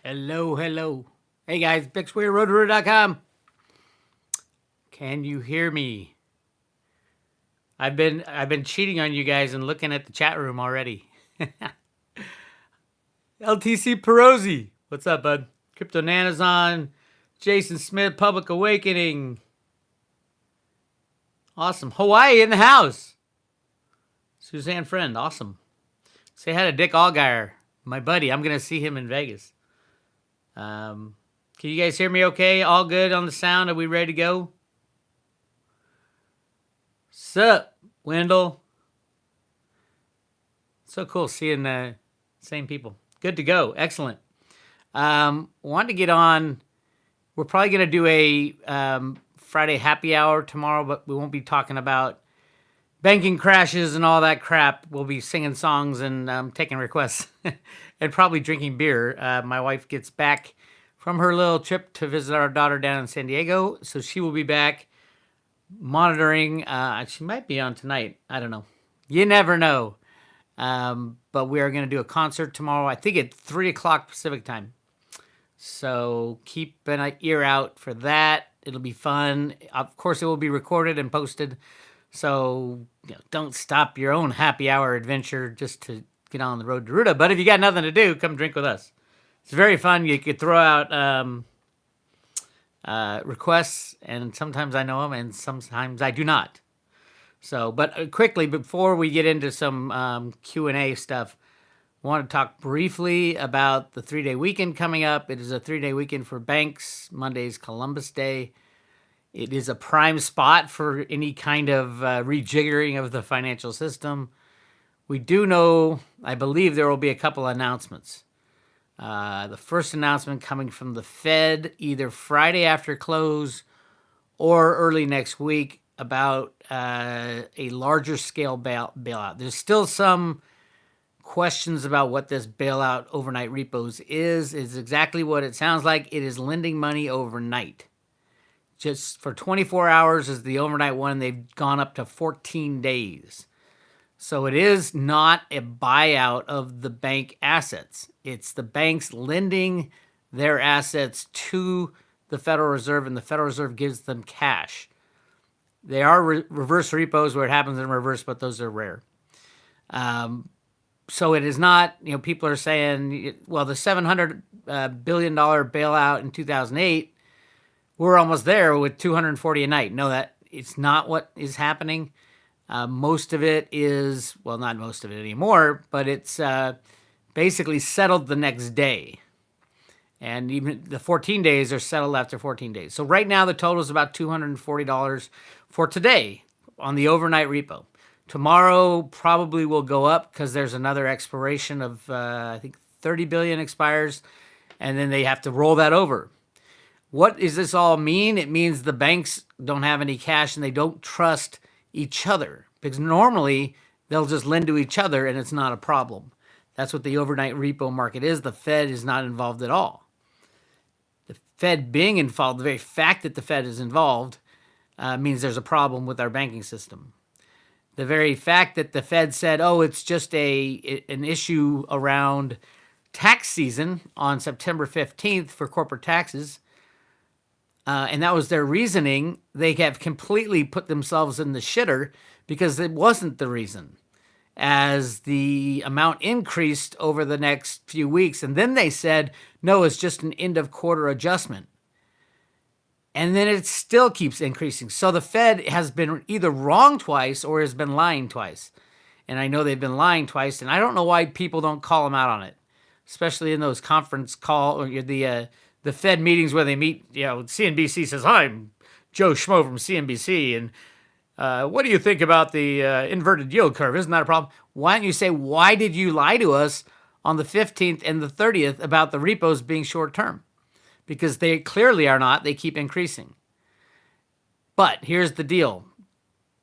Hello, hello. Hey guys, BixWayRoadRunner.com. Can you hear me? I've been cheating on you guys and looking at the chat room already. LTC Perosi. What's up, bud? Crypto Nanazon, Jason Smith, Public Awakening. Awesome. Hawaii in the house. Suzanne Friend, awesome. Say hi to Dick Allgaier, my buddy. I'm gonna see him in Vegas. Can you guys hear me okay? All good on the sound? Are we ready to go? Sup, Wendell? So cool seeing the same people. Good to go. Excellent. Want to get on. We're probably going to do a Friday happy hour tomorrow, but we won't be talking about banking crashes and all that crap. We'll be singing songs and taking requests and probably drinking beer. My wife gets back from her little trip to visit our daughter down in San Diego, so she will be back monitoring. She might be on tonight. I don't know. You never know. But we are going to do a concert tomorrow, I think at 3 o'clock Pacific time. So keep an ear out for that. It'll be fun. Of course, it will be recorded and posted. So don't stop your own happy hour adventure just to get on the road to Ruta. But if you got nothing to do, come drink with us. It's very fun. You could throw out requests, and sometimes I know them, and sometimes I do not. So, but quickly before we get into some Q&A stuff, I want to talk briefly about the 3-day weekend coming up. It is a 3-day weekend for banks. Monday's Columbus Day. It is a prime spot for any kind of rejiggering of the financial system. We do know, I believe there will be a couple announcements. The first announcement coming from the Fed either Friday after close or early next week about a larger scale bailout. There's still some questions about what this bailout overnight repos is. It's exactly what it sounds like. It is lending money overnight. Just for 24 hours is the overnight one. They've gone up to 14 days. So it is not a buyout of the bank assets. It's the banks lending their assets to the Federal Reserve, and the Federal Reserve gives them cash. They are reverse repos where it happens in reverse, but those are rare. So it is not, people are saying, well, the $700 billion bailout in 2008, we're almost there with 240 a night. No, that it's not what is happening. Most of it is, well, not most of it anymore, but it's basically settled the next day. And even the 14 days are settled after 14 days. So right now the total is about $240 for today on the overnight repo. Tomorrow probably will go up because there's another expiration of, I think 30 billion expires, and then they have to roll that over. What does this all mean? It means the banks don't have any cash and they don't trust each other, because normally they'll just lend to each other and it's not a problem. That's what the overnight repo market is. The Fed is not involved at all. The Fed being involved, the very fact that the Fed is involved means there's a problem with our banking system. The very fact that the Fed said, oh, it's just an issue around tax season on September 15th for corporate taxes, and that was their reasoning, they have completely put themselves in the shitter because it wasn't the reason. As the amount increased over the next few weeks, and then they said, no, it's just an end of quarter adjustment. And then it still keeps increasing. So the Fed has been either wrong twice or has been lying twice. And I know they've been lying twice, and I don't know why people don't call them out on it, especially in those conference call or the Fed meetings where they meet. CNBC says, "Hi, I'm Joe Schmo from CNBC, and what do you think about the inverted yield curve? Isn't that a problem?" Why don't you say, why did you lie to us on the 15th and the 30th about the repos being short term? Because they clearly are not. They keep increasing. But here's the deal.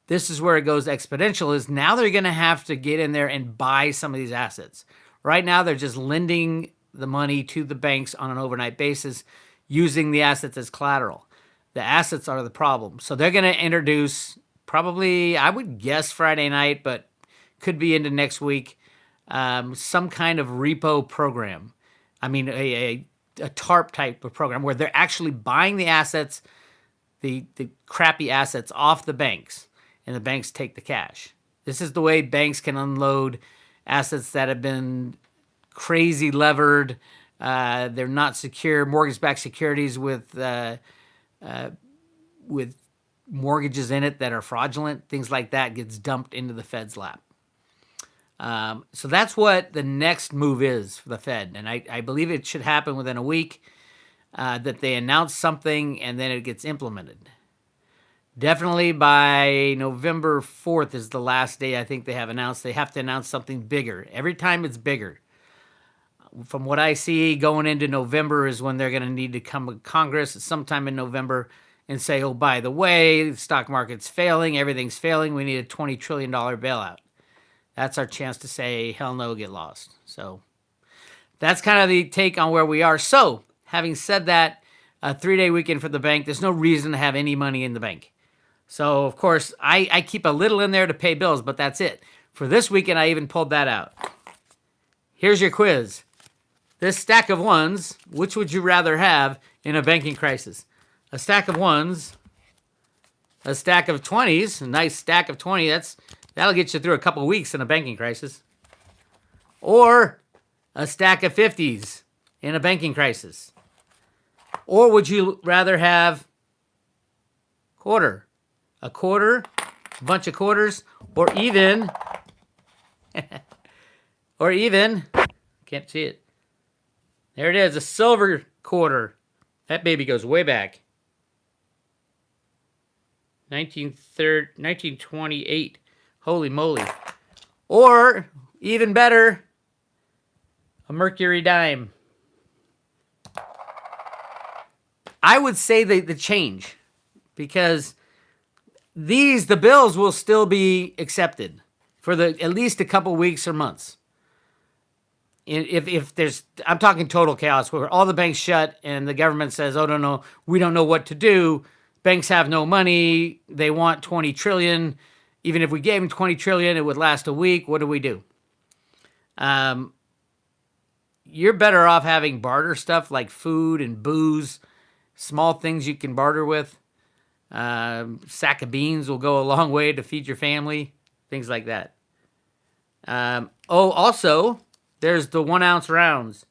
This is where it goes exponential, is now they're going to have to get in there and buy some of these assets. Right now, they're just lending the money to the banks on an overnight basis using the assets as collateral. The assets are the problem. So they're going to introduce probably, I would guess Friday night, but could be into next week, some kind of repo program. I mean, a TARP type of program where they're actually buying the assets, the crappy assets off the banks, and the banks take the cash. This is the way banks can unload assets that have been crazy levered. They're not secure, mortgage-backed securities with mortgages in it that are fraudulent. Things like that gets dumped into the Fed's lap. So that's what the next move is for the Fed. And I believe it should happen within a week, that they announce something and then it gets implemented. Definitely by November 4th is the last day I think they have announced. They have to announce something bigger. Every time it's bigger. From what I see, going into November is when they're going to need to come to Congress sometime in November and say, oh, by the way, the stock market's failing, everything's failing, we need a $20 trillion bailout. That's our chance to say, hell no, get lost. So that's kind of the take on where we are. So having said that, a 3-day weekend for the bank, there's no reason to have any money in the bank. So, of course, I keep a little in there to pay bills, but that's it. For this weekend, I even pulled that out. Here's your quiz. This stack of ones, which would you rather have in a banking crisis? A stack of ones, a stack of 20s, a nice stack of 20, that'll get you through a couple of weeks in a banking crisis. Or a stack of 50s in a banking crisis. Or would you rather have a quarter, a bunch of quarters, or even, can't see it. There it is, a silver quarter. That baby goes way back. 1928. Holy moly. Or, even better, a mercury dime. I would say the change, because the bills will still be accepted for at least a couple weeks or months. If there's, I'm talking total chaos where all the banks shut and the government says, oh, no, we don't know what to do. Banks have no money. They want 20 trillion. Even if we gave them 20 trillion, it would last a week. What do we do? You're better off having barter stuff like food and booze, small things you can barter with. Sack of beans will go a long way to feed your family, things like that. Also, there's the 1 ounce rounds.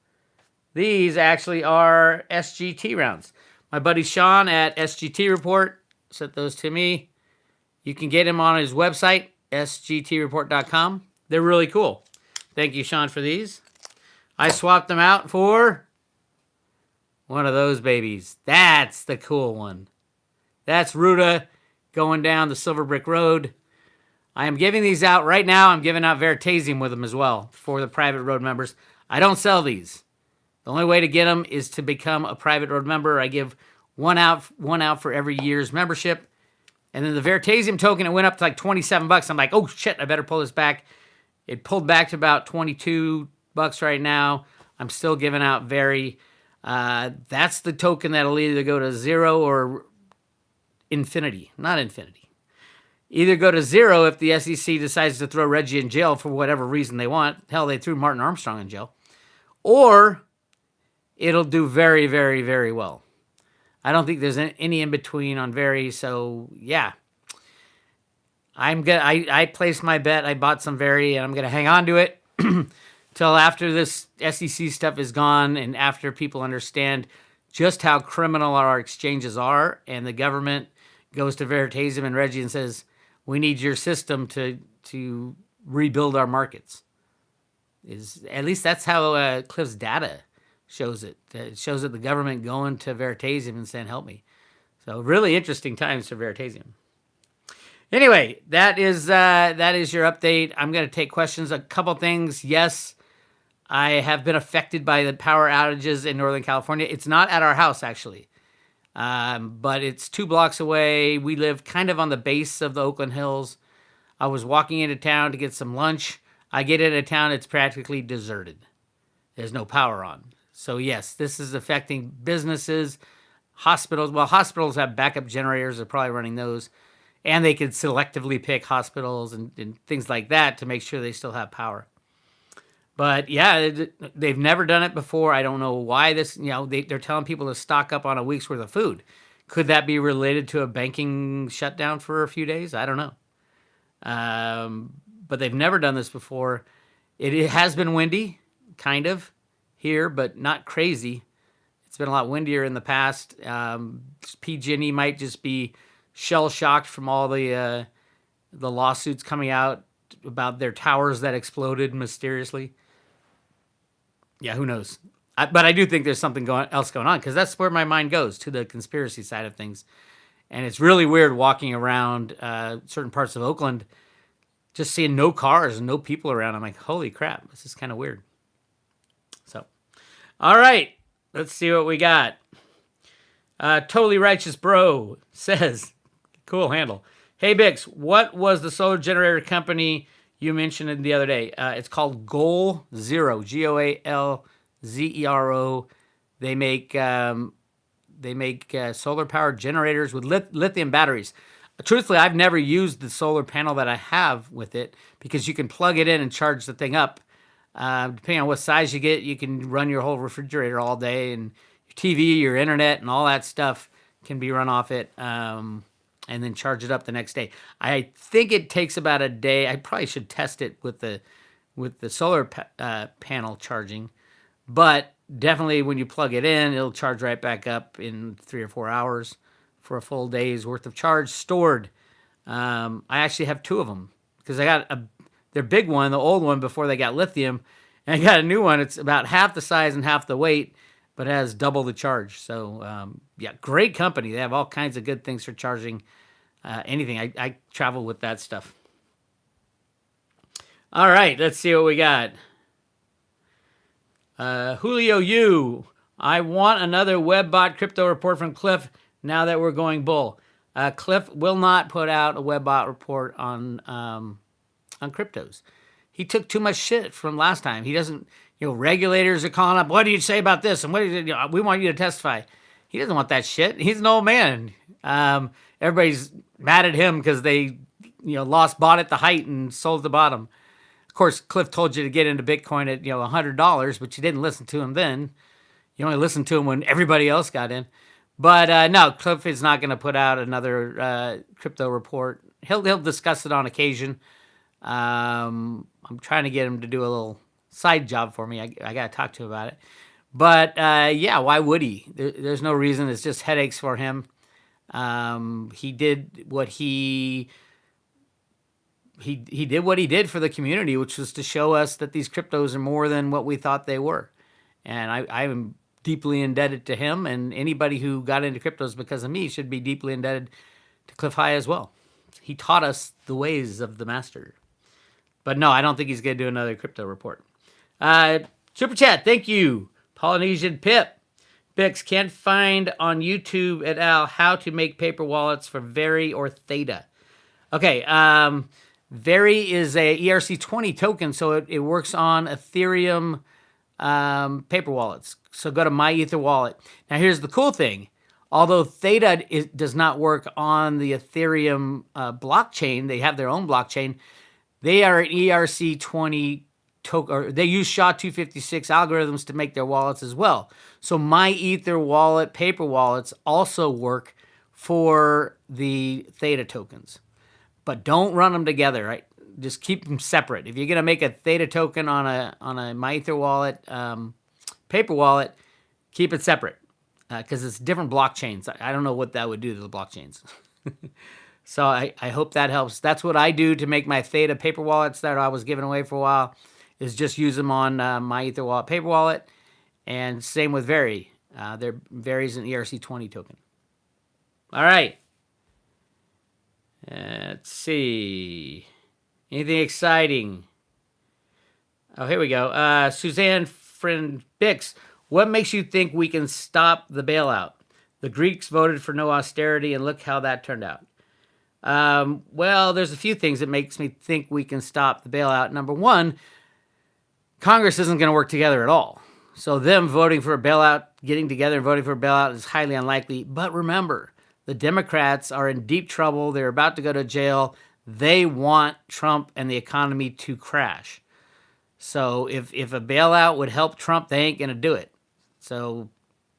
These actually are SGT rounds. My buddy Sean at SGT Report sent those to me. You can get him on his website, sgtreport.com. They're really cool. Thank you, Sean, for these. I swapped them out for one of those babies. That's the cool one. That's Ruta going down the Silver Brick Road. I am giving these out right now. I'm giving out Veritasium with them as well for the private road members. I don't sell these. The only way to get them is to become a private road member. I give one out for every year's membership. And then the Veritasium token, it went up to like $27. I'm like, oh shit, I better pull this back. It pulled back to about $22 right now. I'm still giving out Veri. That's the token that'll either go to 0 or infinity. Not infinity. Either go to 0 if the SEC decides to throw Reggie in jail for whatever reason they want. Hell, they threw Martin Armstrong in jail. Or it'll do very, very, very well. I don't think there's any in between on Veri. So yeah, I placed my bet. I bought some Veri, and I'm gonna hang on to it till after this SEC stuff is gone and after people understand just how criminal our exchanges are, and the government goes to Veritasium and Reggie and says, we need your system to rebuild our markets. At least that's how Cliff's data shows it. It shows that the government going to Veritasium and saying, help me. So really interesting times for Veritasium. Anyway, that is your update. I'm going to take questions. A couple things. Yes, I have been affected by the power outages in Northern California. It's not at our house, actually. But it's 2 blocks away. We live kind of on the base of the Oakland Hills. I was walking into town to get some lunch. I get into town, it's practically deserted. There's no power on. So yes, this is affecting businesses, hospitals. Well, hospitals have backup generators. They're probably running those. And they could selectively pick hospitals and things like that to make sure they still have power. But yeah, they've never done it before. I don't know why this, they're telling people to stock up on a week's worth of food. Could that be related to a banking shutdown for a few days? I don't know. But they've never done this before. It has been windy, kind of, here, but not crazy. It's been a lot windier in the past. PG&E might just be shell shocked from all the lawsuits coming out about their towers that exploded mysteriously. Yeah, who knows? But I do think there's something else going on, because that's where my mind goes, to the conspiracy side of things. And it's really weird walking around certain parts of Oakland, just seeing no cars and no people around. I'm like, holy crap, this is kind of weird. So, all right, let's see what we got. Totally Righteous Bro says, cool handle. Hey, Bix, what was the solar generator company you mentioned the other day? It's called Goal Zero, Goalzero. They make solar powered generators with lithium batteries. Truthfully, I've never used the solar panel that I have with it, because you can plug it in and charge the thing up. Depending on what size you get, you can run your whole refrigerator all day, and your TV, your internet, and all that stuff can be run off it. And then charge it up the next day. I think it takes about a day. I probably should test it with the solar panel charging, but definitely when you plug it in, it'll charge right back up in 3 or 4 hours for a full day's worth of charge stored. I actually have 2 of them, because I got their big one, the old one before they got lithium, and I got a new one. It's about half the size and half the weight, but it has double the charge. So yeah, great company. They have all kinds of good things for charging anything. I travel with that stuff. All right, let's see what we got. Julio Yu, I want another WebBot crypto report from Cliff now that we're going bull. Cliff will not put out a WebBot report on cryptos. He took too much shit from last time. He doesn't, regulators are calling up, what do you say about this? And we want you to testify. He doesn't want that shit. He's an old man. Everybody's mad at him because they, bought at the height and sold at the bottom. Of course, Cliff told you to get into Bitcoin at, $100, but you didn't listen to him then. You only listened to him when everybody else got in. But no, Cliff is not going to put out another crypto report. He'll discuss it on occasion. I'm trying to get him to do a little side job for me. I got to talk to him about it. But yeah, why would he? There's no reason. It's just headaches for him. He did what he did what he did for the community, which was to show us that these cryptos are more than what we thought they were. And I'm deeply indebted to him, and anybody who got into cryptos because of me should be deeply indebted to Cliff High as well. He taught us the ways of the master. But no, I don't think he's going to do another crypto report. Super chat, thank you. Polynesian Pip. Bix, can't find on YouTube et al. How to make paper wallets for Very or Theta. Okay, Very is a ERC20 token, so it works on Ethereum paper wallets. So go to My Ether Wallet. Now here's the cool thing. Although Theta does not work on the Ethereum blockchain, they have their own blockchain. They are an ERC20 token, or they use SHA-256 algorithms to make their wallets as well. So My Ether Wallet paper wallets also work for the Theta tokens, but don't run them together, right? Just keep them separate. If you're gonna make a Theta token on a My Ether Wallet paper wallet, keep it separate because it's different blockchains. I don't know what that would do to the blockchains. So I hope that helps. That's what I do to make my Theta paper wallets that I was giving away for a while, is just use them on My Ether Wallet paper wallet. And same with Very. Very's an ERC20 token. All right. Let's see. Anything exciting? Oh, here we go. Suzanne Friend Bix, what makes you think we can stop the bailout? The Greeks voted for no austerity, and look how that turned out. Well, there's a few things that makes me think we can stop the bailout. Number one, Congress isn't going to work together at all. So them voting for a bailout, getting together and voting for a bailout is highly unlikely. But remember, the Democrats are in deep trouble. They're about to go to jail. They want Trump and the economy to crash. So if a bailout would help Trump, they ain't going to do it. So,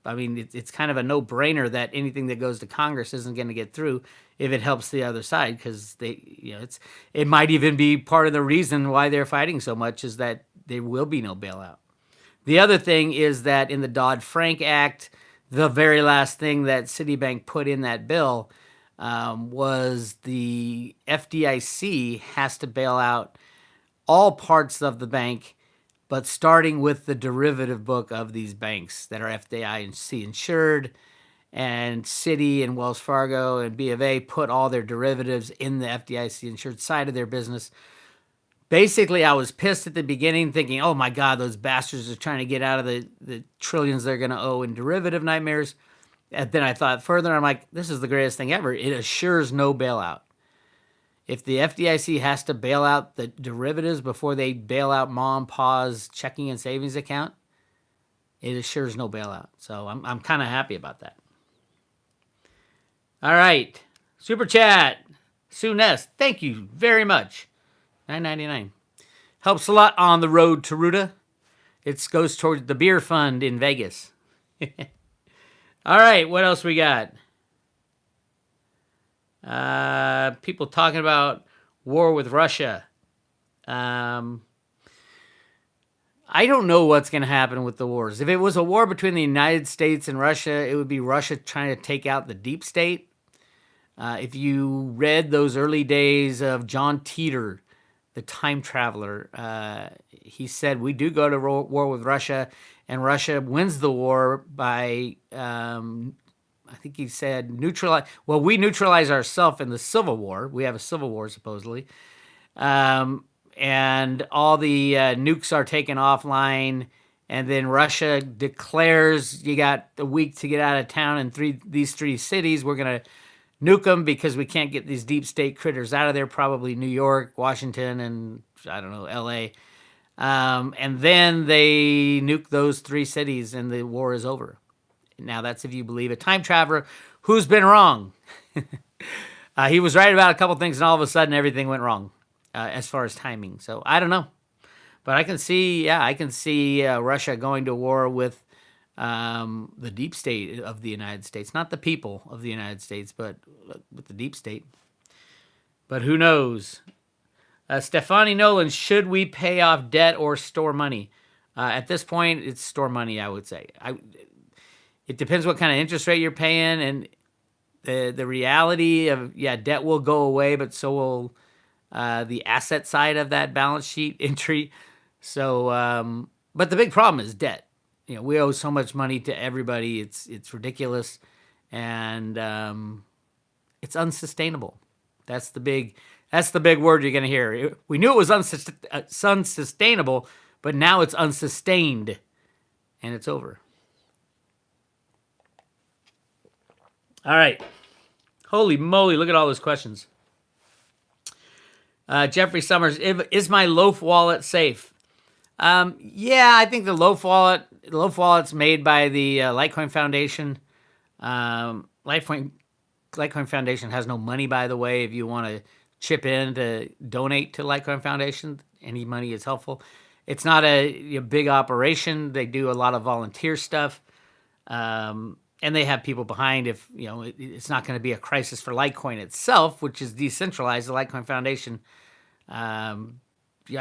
I mean, it's kind of a no-brainer that anything that goes to Congress isn't going to get through if it helps the other side, because it might even be part of the reason why they're fighting so much is that there will be no bailout. The other thing is that in the Dodd-Frank Act, the very last thing that Citibank put in that bill was the FDIC has to bail out all parts of the bank, but starting with the derivative book of these banks that are FDIC insured, and Citi and Wells Fargo and B of A put all their derivatives in the FDIC insured side of their business. Basically, I was pissed at the beginning thinking, oh my God, those bastards are trying to get out of the trillions they're going to owe in derivative nightmares. And then I thought further, I'm like, this is the greatest thing ever. It assures no bailout. If the FDIC has to bail out the derivatives before they bail out mom, pa's checking and savings account, it assures no bailout. So I'm kind of happy about that. All right. Super chat. Sue Nest, thank you very much. $9.99. Helps a lot on the road to Ruta. It goes towards the beer fund in Vegas. All right, what else we got? People talking about war with Russia. I don't know what's going to happen with the wars. If it was a war between the United States and Russia, it would be Russia trying to take out the deep state. If you read those early days of John Teeter, the time traveler, he said, we do go to war with Russia, and Russia wins the war by, I think he said, neutralize. Well, we neutralize ourselves in the Civil War. We have a Civil War, supposedly. And all the nukes are taken offline, and then Russia declares you got a week to get out of town in these three cities. We're going to nuke them because we can't get these deep state critters out of there, probably New York, Washington, and I don't know, L.A. And then they nuke those three cities, and the war is over. Now, that's if you believe a time traveler who's been wrong. He was right about a couple things, and all of a sudden, everything went wrong as far as timing. So I don't know. But I can see Russia going to war with the deep state of the United States. Not the people of the United States, but with the deep state. But who knows? Stefani Nolan, should we pay off debt or store money? At this point, it's store money, I would say. It depends what kind of interest rate you're paying, and the reality of, debt will go away, but so will the asset side of that balance sheet entry. So, but the big problem is debt. We owe so much money to everybody. It's ridiculous, and it's unsustainable. That's the big word you're going to hear. We knew it was unsustainable, but now it's unsustained, and it's over. All right. Holy moly, look at all those questions. Jeffrey Summers, is my Loaf wallet safe? I think the Loaf wallet's made by the Litecoin Foundation. Litecoin Foundation has no money, by the way. If you want to chip in to donate to Litecoin Foundation, any money is helpful. It's not a big operation. They do a lot of volunteer stuff. And they have people behind if, it's not going to be a crisis for Litecoin itself, which is decentralized. The Litecoin Foundation, I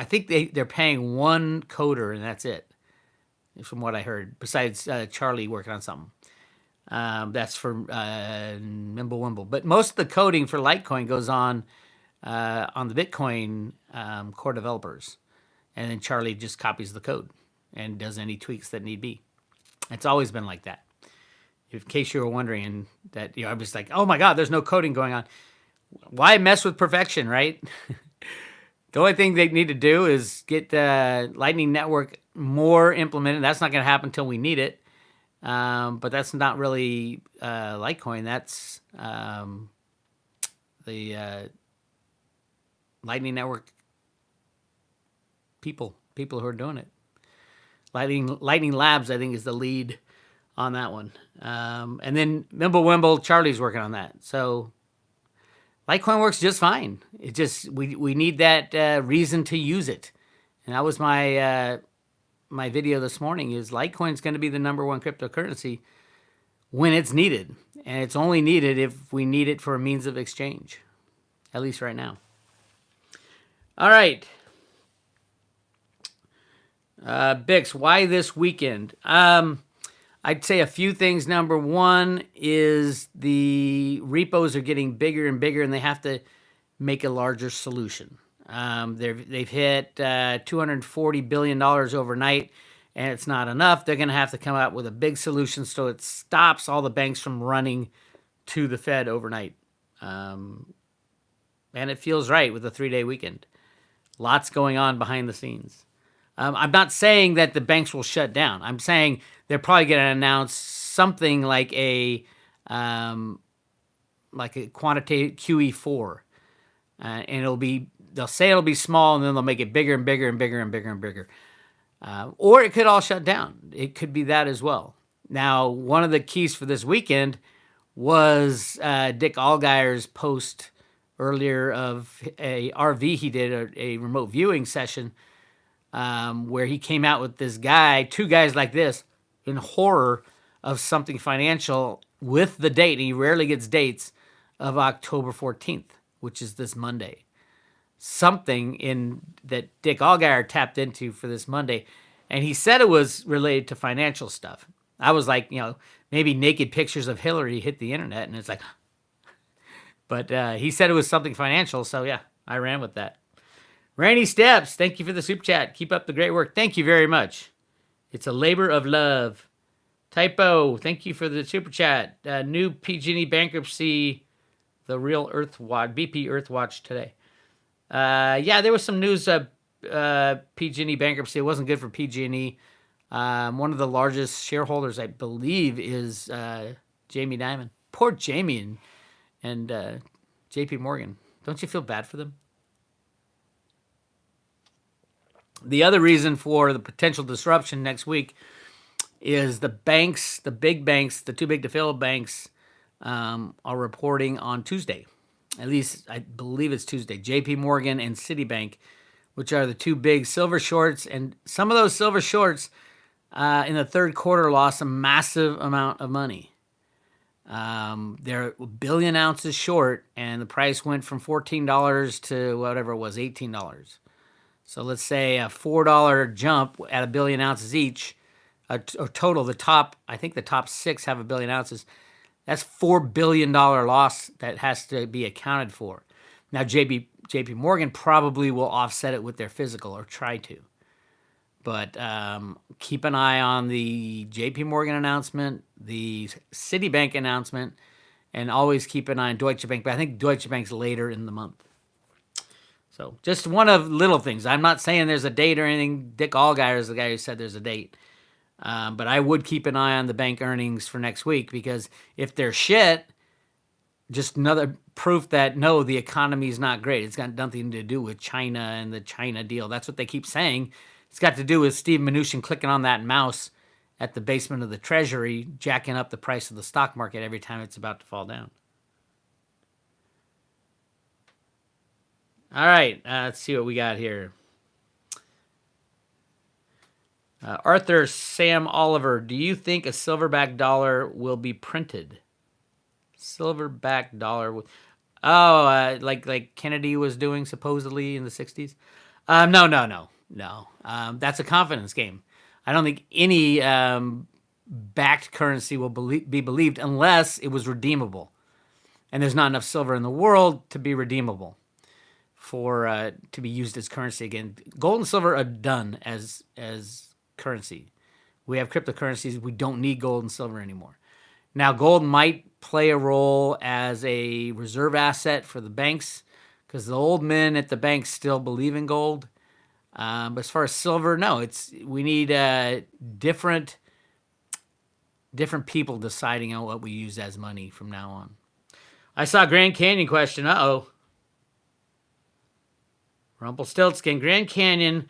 think they're paying one coder, and that's it, from what I heard, besides Charlie working on something. That's for Mimblewimble. But most of the coding for Litecoin goes on the Bitcoin core developers. And then Charlie just copies the code and does any tweaks that need be. It's always been like that. In case you were wondering that, I'm just like, oh my God, there's no coding going on. Why mess with perfection, right? The only thing they need to do is get the Lightning Network more implemented. That's not going to happen until we need it. But that's not really Litecoin. That's the Lightning Network people who are doing it. Lightning Labs, I think, is the lead on that one. And then Mimblewimble, Charlie's working on that. So Litecoin works just fine. It just, we need that reason to use it. And that was my video this morning. Is Litecoin's going to be the number one cryptocurrency when it's needed, and it's only needed if we need it for a means of exchange, at least right now. All right. Bix, why this weekend? I'd say a few things. Number one is the repos are getting bigger and bigger, and they have to make a larger solution. They've hit $240 billion overnight, and it's not enough. They're going to have to come out with a big solution so it stops all the banks from running to the Fed overnight. And it feels right with a 3-day weekend. Lots going on behind the scenes. I'm not saying that the banks will shut down. I'm saying they're probably going to announce something like a quantitative QE4, and they'll say it'll be small, and then they'll make it bigger and bigger and bigger and bigger and bigger. Or it could all shut down. It could be that as well. Now, one of the keys for this weekend was Dick Allgire's post earlier of a RV he did, a remote viewing session, where he came out with two guys like this, in horror of something financial with the date, and he rarely gets dates, of October 14th, which is this Monday. Something that Dick Allgire tapped into for this Monday, and he said it was related to financial stuff. I was like, maybe naked pictures of Hillary hit the internet, and it's like, but he said it was something financial, so yeah, I ran with that. Rainy Steps, thank you for the super chat. Keep up the great work. Thank you very much. It's a labor of love. Typo, thank you for the super chat. New PG&E bankruptcy, the real Earthwatch, BP Earthwatch today. Yeah, there was some news of PG&E bankruptcy. It wasn't good for PG&E. One of the largest shareholders, I believe, is Jamie Dimon. Poor Jamie and JP Morgan. Don't you feel bad for them? The other reason for the potential disruption next week is the banks, the big banks, the too big to fail banks, are reporting on Tuesday. At least I believe it's Tuesday. JP Morgan and Citibank, which are the two big silver shorts. And some of those silver shorts in the third quarter lost a massive amount of money. They're a billion ounces short, and the price went from $14 to whatever it was, $18. So let's say a $4 jump at a billion ounces each, or total. I think the top six have a billion ounces. That's $4 billion loss that has to be accounted for. Now, JP Morgan probably will offset it with their physical, or try to. But keep an eye on the JP Morgan announcement, the Citibank announcement, and always keep an eye on Deutsche Bank. But I think Deutsche Bank's later in the month. So just one of little things. I'm not saying there's a date or anything. Dick Allgire is the guy who said there's a date. But I would keep an eye on the bank earnings for next week, because if they're shit, just another proof that, no, the economy is not great. It's got nothing to do with China and the China deal. That's what they keep saying. It's got to do with Steve Mnuchin clicking on that mouse at the basement of the Treasury, jacking up the price of the stock market every time it's about to fall down. All right, let's see what we got here. Arthur Sam Oliver, do you think a silverback dollar will be printed? Silverback dollar. Like Kennedy was doing supposedly in the 60s? No. That's a confidence game. I don't think any backed currency will be believed unless it was redeemable. And there's not enough silver in the world to be redeemable for to be used as currency again. Gold and silver are done as currency. We have cryptocurrencies. We don't need gold and silver anymore. Now, gold might play a role as a reserve asset for the banks, because the old men at the banks still believe in gold. But as far as silver, no. We need different people deciding on what we use as money from now on. I saw a Grand Canyon question. Rumpelstiltskin. Grand Canyon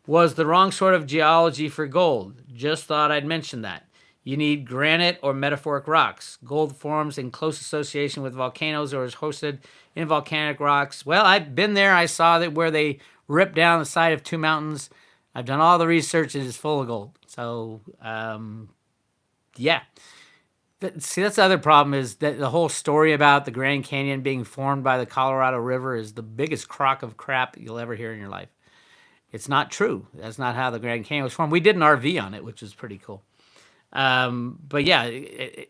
was the wrong sort of geology for gold. Just thought I'd mention that. You need granite or metamorphic rocks. Gold forms in close association with volcanoes or is hosted in volcanic rocks. Well, I've been there. I saw that where they ripped down the side of two mountains. I've done all the research. It is full of gold. So, yeah. See, that's the other problem is that the whole story about the Grand Canyon being formed by the Colorado River is the biggest crock of crap you'll ever hear in your life. It's not true. That's not how the Grand Canyon was formed. We did an RV on it, which was pretty cool. But yeah, a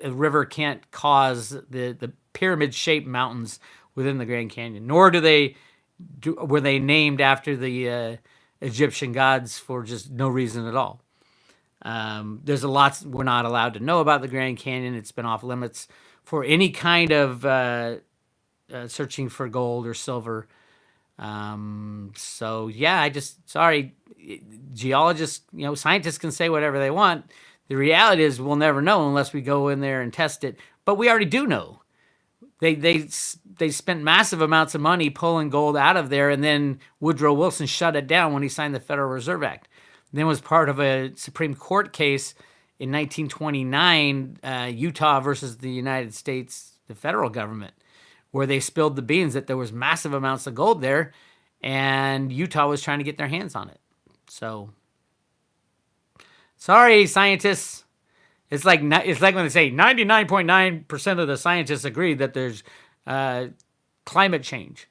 river can't cause the pyramid-shaped mountains within the Grand Canyon, nor were they named after the Egyptian gods for just no reason at all. There's a lot we're not allowed to know about the Grand Canyon. It's been off limits for any kind of searching for gold or silver. So yeah, sorry, geologists, scientists can say whatever they want. The reality is we'll never know unless we go in there and test it. But we already do know. They spent massive amounts of money pulling gold out of there, and then Woodrow Wilson shut it down when he signed the Federal Reserve Act. Then was part of a Supreme Court case in 1929, Utah versus the United States, the federal government, where they spilled the beans that there was massive amounts of gold there, and Utah was trying to get their hands on it. So, sorry, scientists. It's like when they say 99.9% of the scientists agree that there's climate change.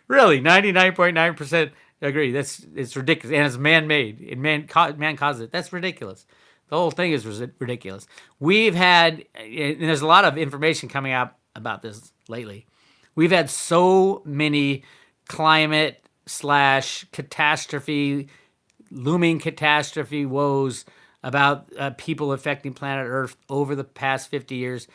Really, 99.9% agree. It's ridiculous, and it's man-made. And man caused it. That's ridiculous. The whole thing is ridiculous. We've had, and there's a lot of information coming out about this lately. We've had so many climate / catastrophe, looming catastrophe woes about people affecting planet Earth over the past 50 years.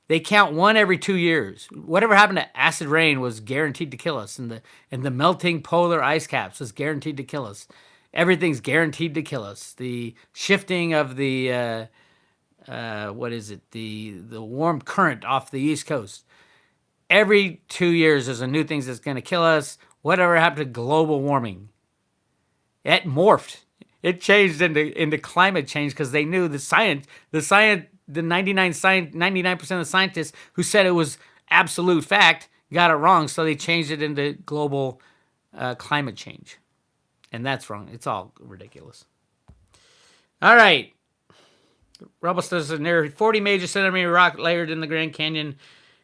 They count one every 2 years. Whatever happened to acid rain was guaranteed to kill us, and the melting polar ice caps was guaranteed to kill us. Everything's guaranteed to kill us. The shifting of the the warm current off the East Coast. Every 2 years, there's a new thing that's going to kill us. Whatever happened to global warming? It morphed. It changed into climate change because they knew the 99% of the scientists who said it was absolute fact got it wrong, so they changed it into global climate change. And that's wrong. It's all ridiculous. All right. Rubble studies are near 40 major centimeter rock layered in the Grand Canyon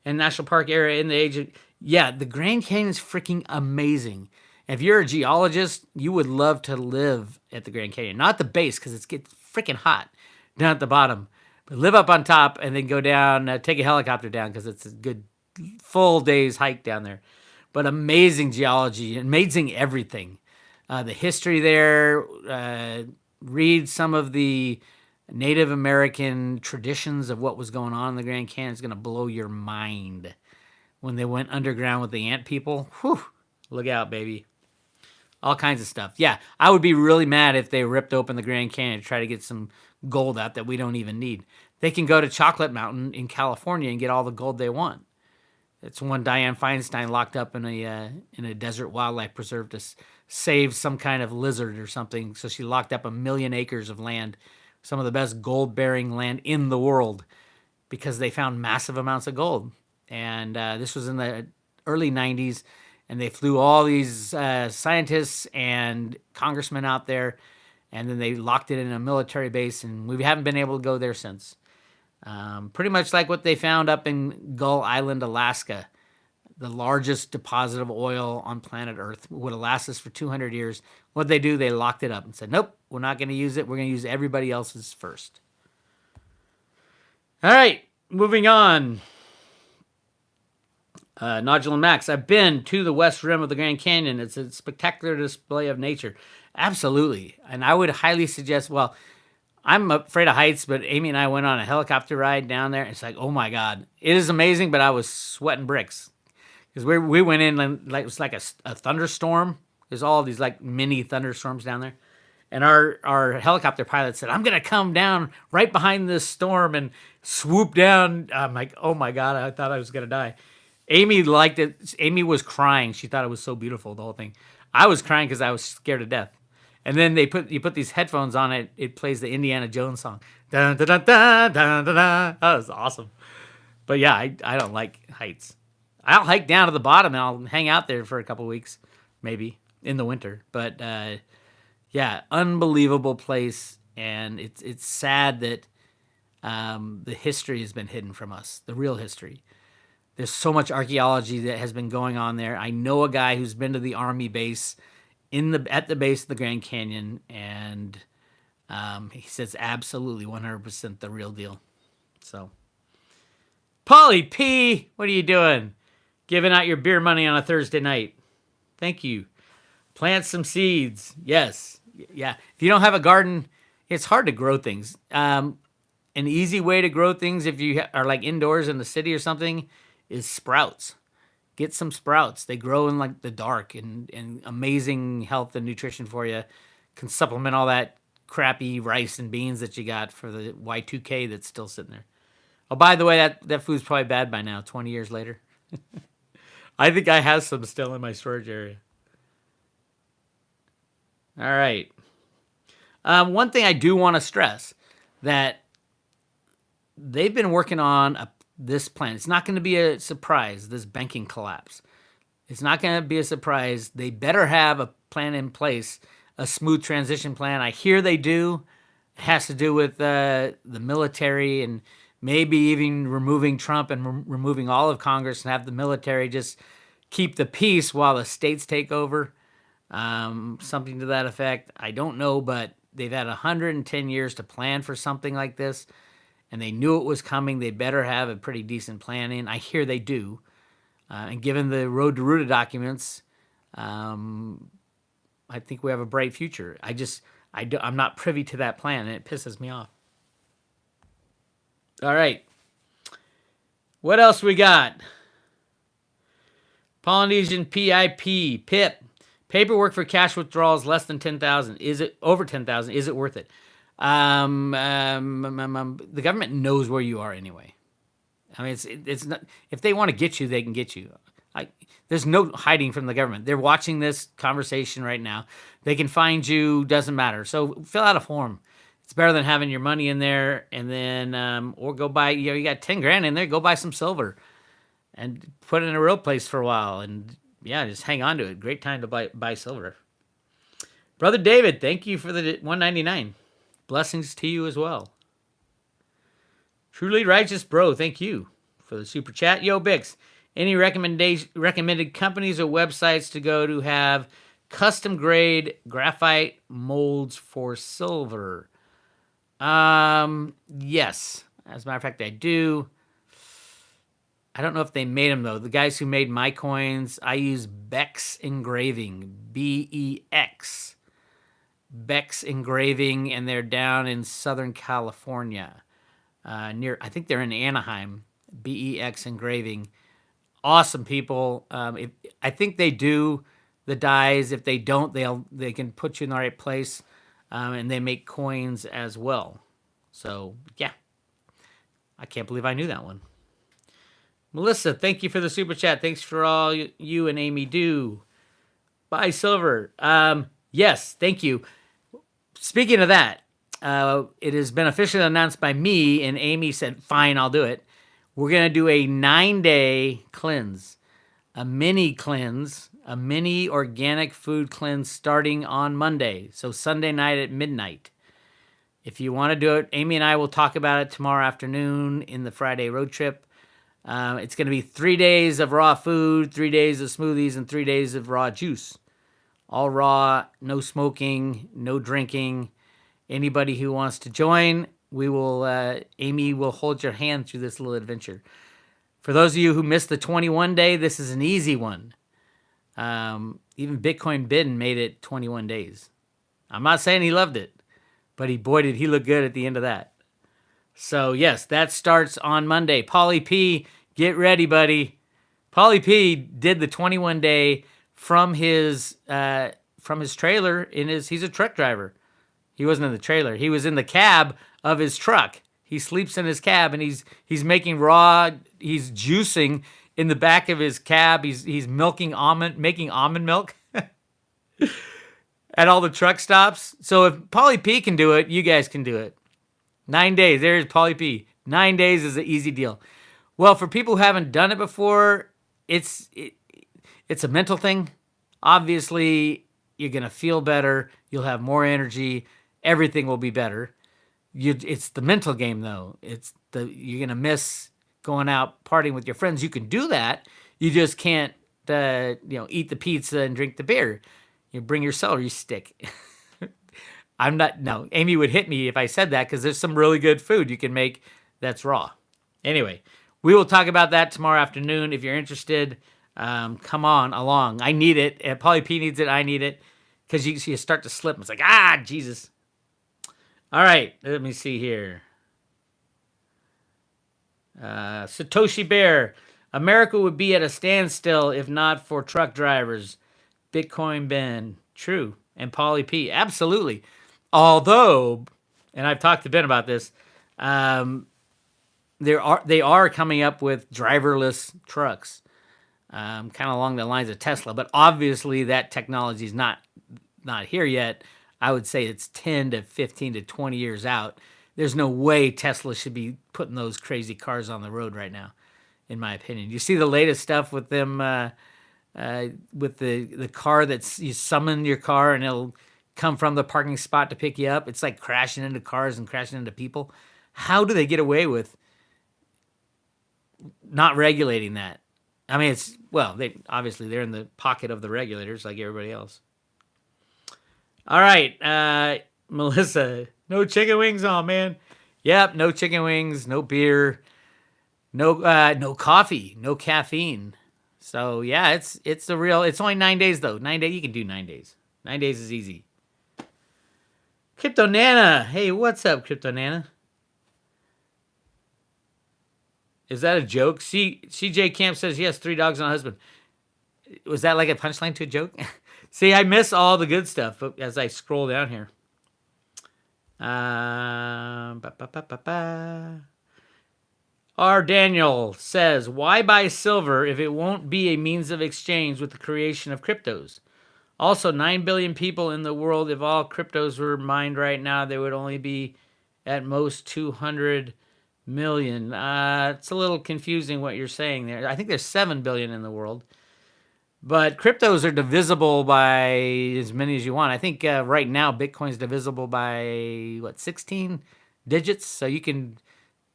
and National Park area in the age of... Yeah, the Grand Canyon is freaking amazing. If you're a geologist, you would love to live at the Grand Canyon. Not the base, because it gets freaking hot down at the bottom. But live up on top and then go down, take a helicopter down, because it's a good full day's hike down there. But amazing geology, amazing everything. The history there, read some of the Native American traditions of what was going on in the Grand Canyon. It's going to blow your mind. When they went underground with the ant people, whew, look out, baby. All kinds of stuff. Yeah, I would be really mad if they ripped open the Grand Canyon to try to get some gold out that we don't even need. They can go to Chocolate Mountain in California and get all the gold they want. It's one Dianne Feinstein locked up in a desert wildlife preserve to save some kind of lizard or something. So she locked up 1 million acres of land, some of the best gold-bearing land in the world, because they found massive amounts of gold. And this was in the early 90s, and they flew all these scientists and congressmen out there, and then they locked it in a military base, and we haven't been able to go there since. Pretty much like what they found up in Gull Island, Alaska, the largest deposit of oil on planet Earth. Would have lasted us for 200 years. What they do, they locked it up and said, nope, we're not going to use it. We're going to use everybody else's first. All right, moving on. Nodule and Max, I've been to the west rim of the Grand Canyon. It's a spectacular display of nature. Absolutely. And I would highly suggest, well, I'm afraid of heights, but Amy and I went on a helicopter ride down there. It's like, oh my God. It is amazing, but I was sweating bricks. Because we went in like it was like a thunderstorm. There's all these like mini thunderstorms down there. And our helicopter pilot said, I'm going to come down right behind this storm and swoop down. I'm like, oh my God, I thought I was going to die. Amy liked it. Amy was crying. She thought it was so beautiful, the whole thing. I was crying because I was scared to death. And then you put these headphones on it. It plays the Indiana Jones song. Dun, dun, dun, dun, dun, dun, dun. That was awesome. But yeah, I don't like heights. I'll hike down to the bottom and I'll hang out there for a couple weeks, maybe in the winter. But yeah, unbelievable place, and it's sad that the history has been hidden from us, the real history. There's so much archaeology that has been going on there. I know a guy who's been to the Army base at the base of the Grand Canyon, and he says absolutely 100% the real deal. So, Paulie P, what are you doing? Giving out your beer money on a Thursday night. Thank you. Plant some seeds. Yes. Yeah. If you don't have a garden, it's hard to grow things. An easy way to grow things if you are like indoors in the city or something is sprouts. Get some sprouts. They grow in like the dark and amazing health and nutrition for you. Can supplement all that crappy rice and beans that you got for the Y2K that's still sitting there. Oh, by the way, that food's probably bad by now, 20 years later. I think I have some still in my storage area. All right. One thing I do want to stress that they've been working on this plan. It's not going to be a surprise, this banking collapse. It's not going to be a surprise. They better have a plan in place, a smooth transition plan. I hear they do. It has to do with the military and maybe even removing Trump and removing all of Congress and have the military just keep the peace while the states take over. Something to that effect. I don't know, but they've had 110 years to plan for something like this, and they knew it was coming. They better have a pretty decent plan in. I hear they do. And given the Road to Ruta documents, I think we have a bright future. I'm not privy to that plan, and it pisses me off. All right. What else we got? Polynesian PIP, PIP. Paperwork for cash withdrawals less than 10,000. Is it over 10,000? Is it worth it? The government knows where you are anyway. I mean, it's not. If they want to get you, they can get you. There's no hiding from the government. They're watching this conversation right now. They can find you. Doesn't matter. So fill out a form. It's better than having your money in there and then or go buy. You got 10 grand in there. Go buy some silver and put it in a real place for a while and. Yeah, just hang on to it. Great time to buy silver. Brother David, thank you for the $1.99. Blessings to you as well. Truly Righteous Bro, thank you for the super chat. Yo, Bix, any recommended companies or websites to go to have custom grade graphite molds for silver? Yes. As a matter of fact, I do. I don't know if they made them, though. The guys who made my coins, I use Bex Engraving, B-E-X. Bex Engraving, and they're down in Southern California. I think they're in Anaheim, BEX Engraving. Awesome people. I think they do the dies. If they don't, they can put you in the right place, and they make coins as well. So, yeah. I can't believe I knew that one. Melissa, thank you for the super chat. Thanks for all you and Amy do. Buy silver. Yes, thank you. Speaking of that, it has been officially announced by me, and Amy said, fine, I'll do it. We're going to do a 9-day cleanse, a mini cleanse, a mini organic food cleanse starting on Monday, so Sunday night at midnight. If you want to do it, Amy and I will talk about it tomorrow afternoon in the Friday road trip. It's going to be 3 days of raw food, 3 days of smoothies, and 3 days of raw juice. All raw, no smoking, no drinking. Anybody who wants to join, Amy will hold your hand through this little adventure. For those of you who missed the 21 day, this is an easy one. Even Bitcoin Bidden made it 21 days. I'm not saying he loved it, but did he look good at the end of that. So, yes, that starts on Monday. Paulie P, get ready, buddy. Paulie P did the 21-day from his trailer. He's a truck driver. He wasn't in the trailer. He was in the cab of his truck. He sleeps in his cab, and he's making he's juicing in the back of his cab. He's making almond milk. at all the truck stops. So if Pauly P can do it, you guys can do it. 9 days. There's Pauly P. 9 days is an easy deal. Well, for people who haven't done it before, it's a mental thing. Obviously, you're gonna feel better. You'll have more energy. Everything will be better. It's the mental game though. You're gonna miss going out partying with your friends. You can do that. You just can't eat the pizza and drink the beer. You bring your celery stick. I'm not. No, Amy would hit me if I said that because there's some really good food you can make that's raw. Anyway, we will talk about that tomorrow afternoon. If you're interested, come on along. I need it. Pauly P needs it. I need it because you start to slip. It's like, Jesus. All right, let me see here. Satoshi Bear. America would be at a standstill if not for truck drivers. Bitcoin Ben. True. And Pauly P. Absolutely. Although, and I've talked to Ben about this, they are coming up with driverless trucks, kind of along the lines of Tesla. But obviously, that technology is not here yet. I would say it's 10 to 15 to 20 years out. There's no way Tesla should be putting those crazy cars on the road right now, in my opinion. You see the latest stuff with them, with the car that's, you summon your car and it'll come from the parking spot to pick you up. It's like crashing into cars and crashing into people. How do they get away with not regulating that? I mean, they're in the pocket of the regulators like everybody else. All right, Melissa, no chicken wings on, man. Yep, no chicken wings, no beer, no coffee, no caffeine. So yeah, it's only 9 days though. 9 days, you can do 9 days. 9 days is easy. Crypto Nana, hey, what's up, Crypto Nana? Is that a joke? CJ Camp says yes. 3 dogs and a husband. Was that like a punchline to a joke? See, I miss all the good stuff as I scroll down here. R. Daniel says, why buy silver if it won't be a means of exchange with the creation of cryptos? Also, 9 billion people in the world. If all cryptos were mined right now, there would only be at most 200 million. It's a little confusing what you're saying there. I think there's 7 billion in the world. But cryptos are divisible by as many as you want. I think right now Bitcoin's divisible by 16 digits. So you can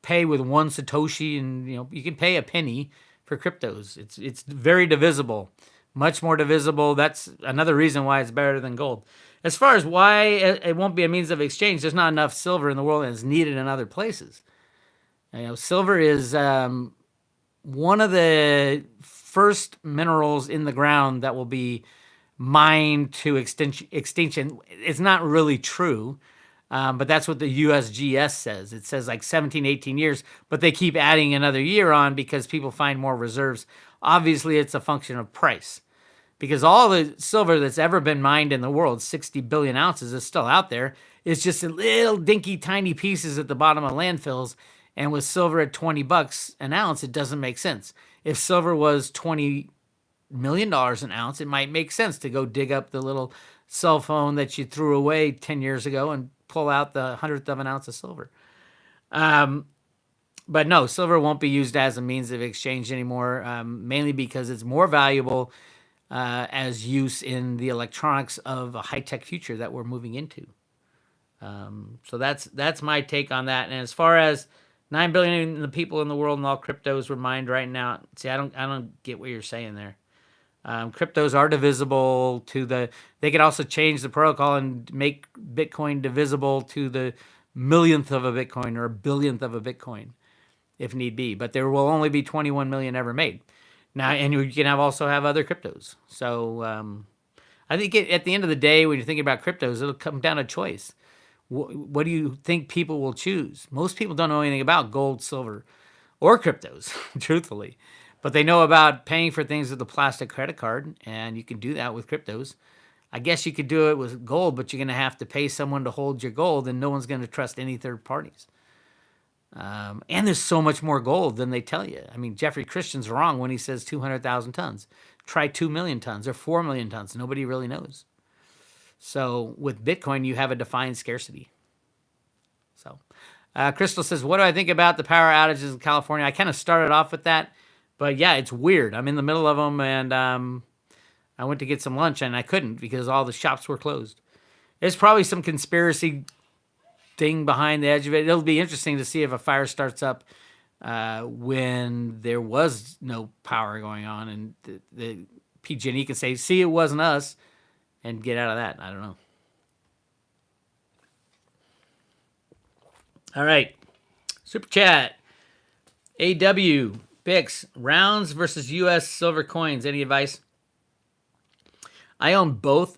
pay with 1 Satoshi, and you can pay a penny for cryptos. It's very divisible, much more divisible. That's another reason why it's better than gold. As far as why it won't be a means of exchange, there's not enough silver in the world, and it's needed in other places. Silver is one of the first minerals in the ground that will be mined to extinction. It's not really true, but that's what the USGS says. It says like 17, 18 years, but they keep adding another year on because people find more reserves. Obviously, it's a function of price, because all the silver that's ever been mined in the world, 60 billion ounces, is still out there. It's just in little dinky tiny pieces at the bottom of landfills. And with silver at $20 an ounce, it doesn't make sense. If silver was $20 million an ounce, it might make sense to go dig up the little cell phone that you threw away 10 years ago and pull out the 100th of an ounce of silver. But no, silver won't be used as a means of exchange anymore, mainly because it's more valuable as use in the electronics of a high-tech future that we're moving into. So that's my take on that. And as far as 9 billion the people in the world and all cryptos were mined right now. See, I don't get what you're saying there. Cryptos are divisible to they could also change the protocol and make Bitcoin divisible to the millionth of a Bitcoin or a billionth of a Bitcoin if need be. But there will only be 21 million ever made. Now, and you can also have other cryptos. So I think at the end of the day, when you're thinking about cryptos, it'll come down to choice. What do you think people will choose? Most people don't know anything about gold, silver, or cryptos, truthfully. But they know about paying for things with a plastic credit card, and you can do that with cryptos. I guess you could do it with gold, but you're going to have to pay someone to hold your gold, and no one's going to trust any third parties. And there's so much more gold than they tell you. I mean, Jeffrey Christian's wrong when he says 200,000 tons. Try 2 million tons or 4 million tons. Nobody really knows. So with Bitcoin, you have a defined scarcity. So Crystal says, what do I think about the power outages in California? I kind of started off with that, but yeah, it's weird. I'm in the middle of them, and I went to get some lunch, and I couldn't because all the shops were closed. There's probably some conspiracy thing behind the edge of it. It'll be interesting to see if a fire starts up when there was no power going on, and the PG&E can say, see, it wasn't us, and get out of that. I don't know. All right. Super chat. AW, Bix, rounds versus U.S. silver coins. Any advice? I own both.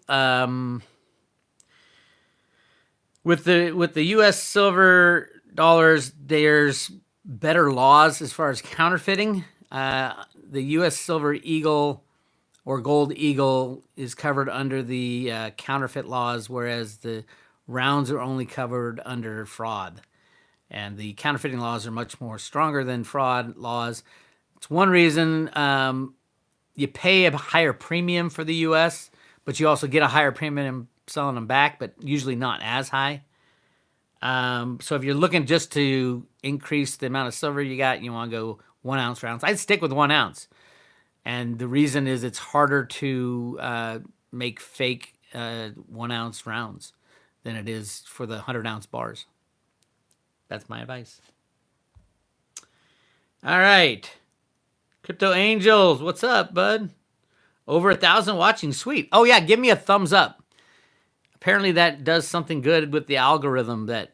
With the U.S. silver dollars, there's better laws as far as counterfeiting. The U.S. silver eagle or gold eagle is covered under the counterfeit laws, whereas the rounds are only covered under fraud. And the counterfeiting laws are much more stronger than fraud laws. It's one reason you pay a higher premium for the U.S., but you also get a higher premium selling them back, but usually not as high. So if you're looking just to increase the amount of silver you got, you want to go 1 ounce rounds. I'd stick with 1 ounce. And the reason is it's harder to make fake 1 ounce rounds than it is for the 100 ounce bars. That's my advice. All right. Crypto Angels, what's up, bud? Over 1,000 watching. Sweet. Oh, yeah, give me a thumbs up. Apparently that does something good with the algorithm that...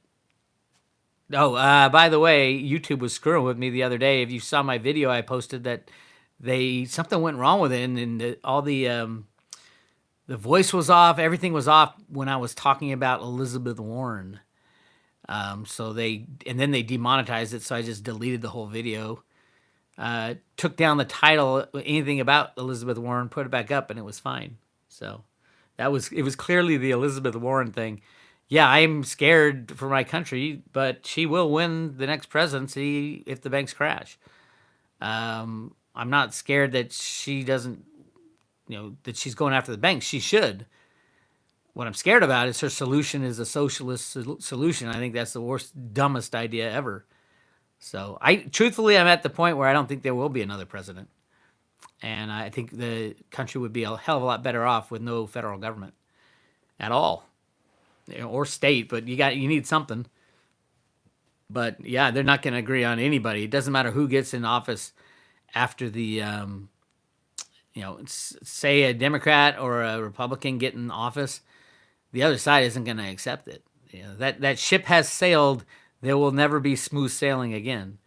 Oh, by the way, YouTube was screwing with me the other day. If you saw my video, I posted that something went wrong with it, and all the voice was off. Everything was off when I was talking about Elizabeth Warren. Then they demonetized it, so I just deleted the whole video. Took down the title, anything about Elizabeth Warren, put it back up, and it was fine. So it was clearly the Elizabeth Warren thing. Yeah, I'm scared for my country, but she will win the next presidency if the banks crash. I'm not scared that she doesn't, that she's going after the banks. She should. What I'm scared about is her solution is a socialist solution. I think that's the worst, dumbest idea ever. So truthfully, I'm at the point where I don't think there will be another president. And I think the country would be a hell of a lot better off with no federal government at all, or state, but you need something. But yeah, they're not going to agree on anybody. It doesn't matter who gets in office after the, say a Democrat or a Republican get in office. The other side isn't going to accept it. That ship has sailed. There will never be smooth sailing again,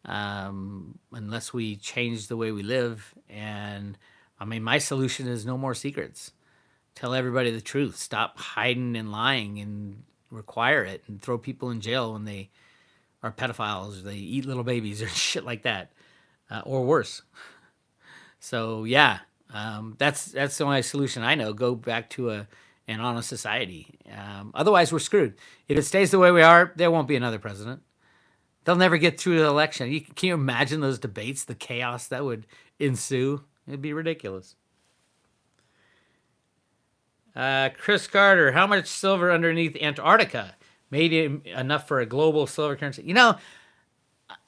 unless we change the way we live. And I mean, my solution is no more secrets. Tell everybody the truth. Stop hiding and lying, and require it, and throw people in jail when they are pedophiles, or they eat little babies, or shit like that, or worse. So yeah, that's the only solution I know. Go back to an honest society. Otherwise, we're screwed. If it stays the way we are, there won't be another president. They'll never get through the election. Can you imagine those debates, the chaos that would ensue? It'd be ridiculous. Chris Carter, how much silver underneath Antarctica made it enough for a global silver currency?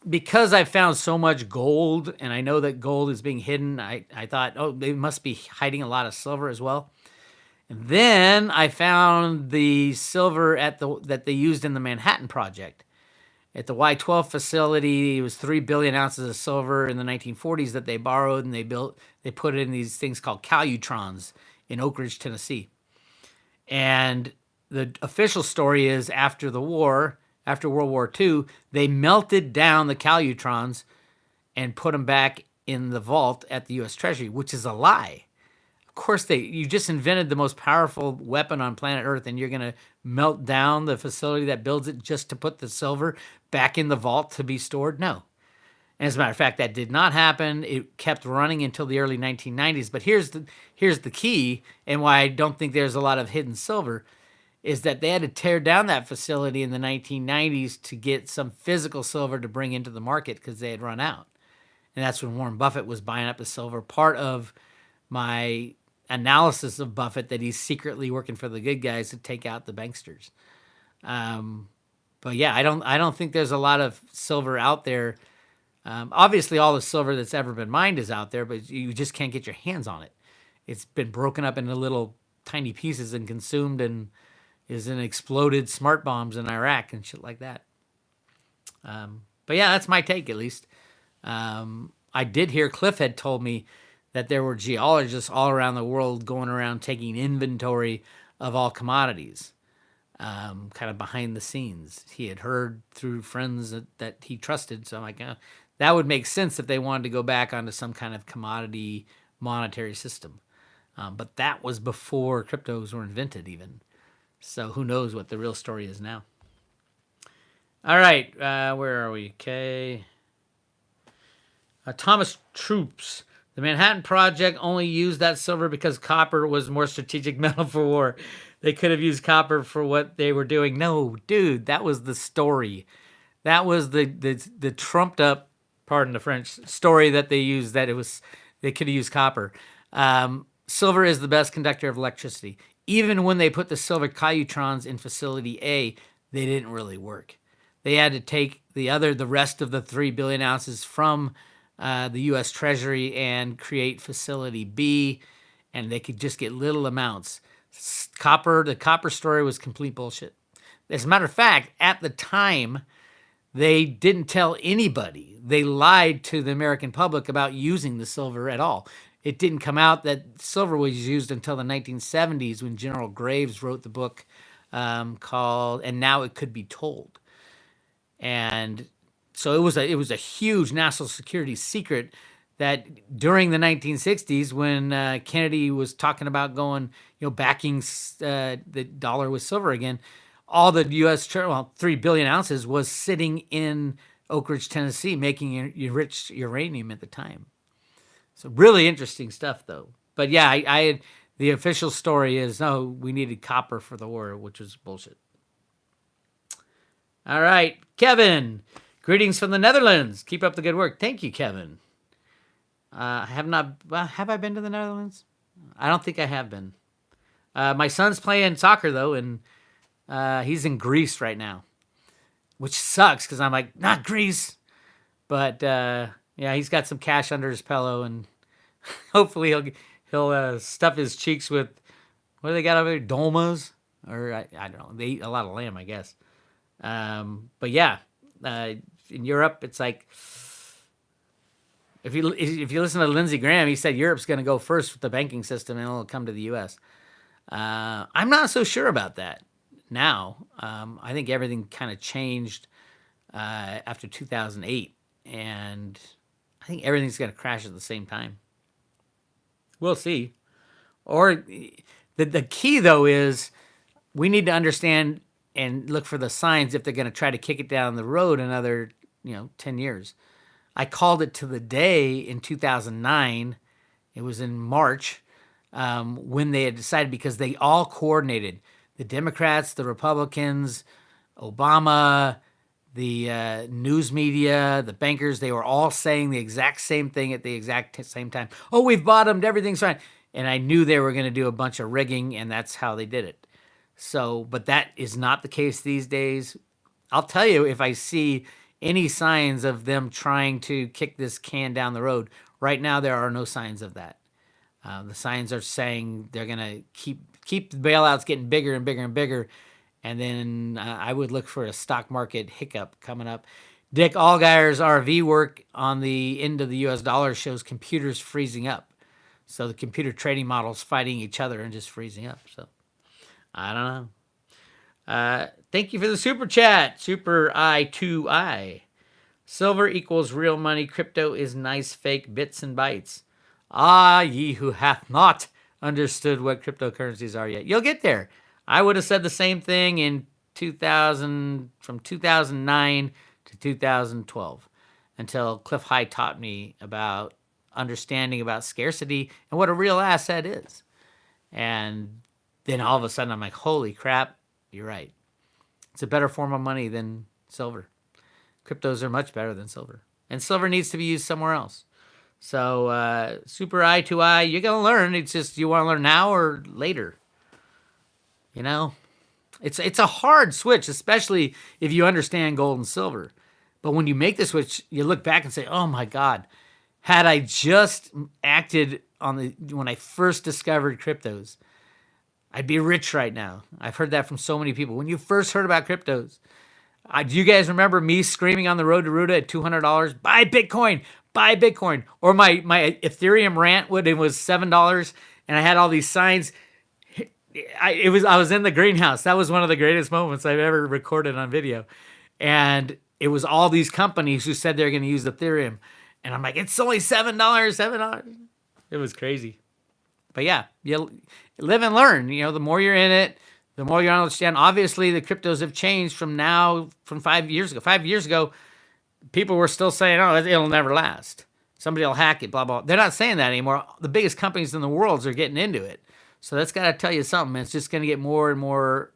Because I found so much gold, and I know that gold is being hidden, I thought, oh, they must be hiding a lot of silver as well. And then I found the silver that they used in the Manhattan Project. At the Y12 facility, it was 3 billion ounces of silver in the 1940s that they borrowed, and they put it in these things called calutrons in Oak Ridge, Tennessee. And the official story is after World War II, they melted down the calutrons and put them back in the vault at the U.S. Treasury, which is a lie. Of course, you just invented the most powerful weapon on planet Earth, and you're going to melt down the facility that builds it just to put the silver back in the vault to be stored? No. And as a matter of fact, that did not happen. It kept running until the early 1990s. But here's the key, and why I don't think there's a lot of hidden silver, is that they had to tear down that facility in the 1990s to get some physical silver to bring into the market because they had run out. And that's when Warren Buffett was buying up the silver. Part of my analysis of Buffett that he's secretly working for the good guys to take out the banksters. But yeah, I don't think there's a lot of silver out there. Obviously, all the silver that's ever been mined is out there, but you just can't get your hands on it. It's been broken up into little tiny pieces and consumed, and is in exploded smart bombs in Iraq and shit like that. But yeah, that's my take at least. I did hear Cliff had told me that there were geologists all around the world going around taking inventory of all commodities, kind of behind the scenes. He had heard through friends that he trusted. So I'm like, that would make sense if they wanted to go back onto some kind of commodity monetary system. But that was before cryptos were invented even. So who knows what the real story is now. All right, where are we? Okay. Thomas Troops. The Manhattan Project only used that silver because copper was more strategic metal for war. They could have used copper for what they were doing. No, dude, that was the story. That was the trumped up, pardon the French, story that they used, that they could have used copper. Silver is the best conductor of electricity. Even when they put the silver cailloutrons in Facility A, they didn't really work. They had to take the rest of the 3 billion ounces from the U.S. Treasury and create Facility B, and they could just get little amounts. The copper story was complete bullshit. As a matter of fact, at the time, they didn't tell anybody. They lied to the American public about using the silver at all. It didn't come out that silver was used until the 1970s when General Graves wrote the book called "And Now It Could Be Told." And so it was a huge national security secret that during the 1960s, when Kennedy was talking about going, backing the dollar with silver again, all the U.S. 3 billion ounces was sitting in Oak Ridge, Tennessee, making enriched uranium at the time. So really interesting stuff, though. But yeah, the official story is, no, we needed copper for the war, which was bullshit. All right, Kevin. Greetings from the Netherlands. Keep up the good work. Thank you, Kevin. Have I been to the Netherlands? I don't think I have been. My son's playing soccer, though, and he's in Greece right now, which sucks because I'm like, not Greece. But yeah, he's got some cash under his pillow, and hopefully he'll stuff his cheeks with, what do they got over there? Dolmas? Or I don't know. They eat a lot of lamb, I guess. But yeah, in Europe, it's like, if you listen to Lindsey Graham, he said Europe's going to go first with the banking system, and it'll come to the U.S. I'm not so sure about that now. I think everything kind of changed after 2008, and I think everything's going to crash at the same time. We'll see. Or the key, though, is we need to understand and look for the signs if they're going to try to kick it down the road another 10 years. I called it to the day in 2009. It was in March when they had decided, because they all coordinated. The Democrats, the Republicans, Obama, the news media, the bankers, they were all saying the exact same thing at the exact same time. Oh, we've bottomed, everything's fine. And I knew they were going to do a bunch of rigging, and that's how they did it. So, but that is not the case these days. I'll tell you, if I see any signs of them trying to kick this can down the road, right now there are no signs of that. The signs are saying they're going to keep the bailouts getting bigger and bigger and bigger, and then I would look for a stock market hiccup coming up. Dick Allgire's RV work on the end of the U.S. dollar shows computers freezing up. So the computer trading models fighting each other and just freezing up. So I don't know. Thank you for the super chat. Super I2I. Silver equals real money. Crypto is nice fake bits and bytes. Ah, ye who hath not understood what cryptocurrencies are yet. You'll get there. I would have said the same thing in from 2009 to 2012, until Cliff High taught me about understanding about scarcity and what a real asset is. And then all of a sudden I'm like, holy crap, you're right. It's a better form of money than silver. Cryptos are much better than silver. And silver needs to be used somewhere else. So super eye to eye, you're gonna learn. It's just you want to learn now or later. You know, it's a hard switch, especially if you understand gold and silver. But when you make the switch, you look back and say, "Oh my God, had I just acted on the when I first discovered cryptos, I'd be rich right now." I've heard that from so many people. When you first heard about cryptos, do you guys remember me screaming on the road to Ruta at $200? Buy Bitcoin, buy Bitcoin, or my Ethereum rant when it was $7, and I had all these signs. I was in the greenhouse. That was one of the greatest moments I've ever recorded on video, and it was all these companies who said they're going to use Ethereum, and I'm like, it's only $7, $7. It was crazy. But yeah, you live and learn. You know, the more you're in it, the more you understand. Obviously, the cryptos have changed from 5 years ago. 5 years ago, people were still saying, "Oh, it'll never last. Somebody will hack it." Blah blah. They're not saying that anymore. The biggest companies in the world are getting into it. So that's got to tell you something. It's just going to get more and more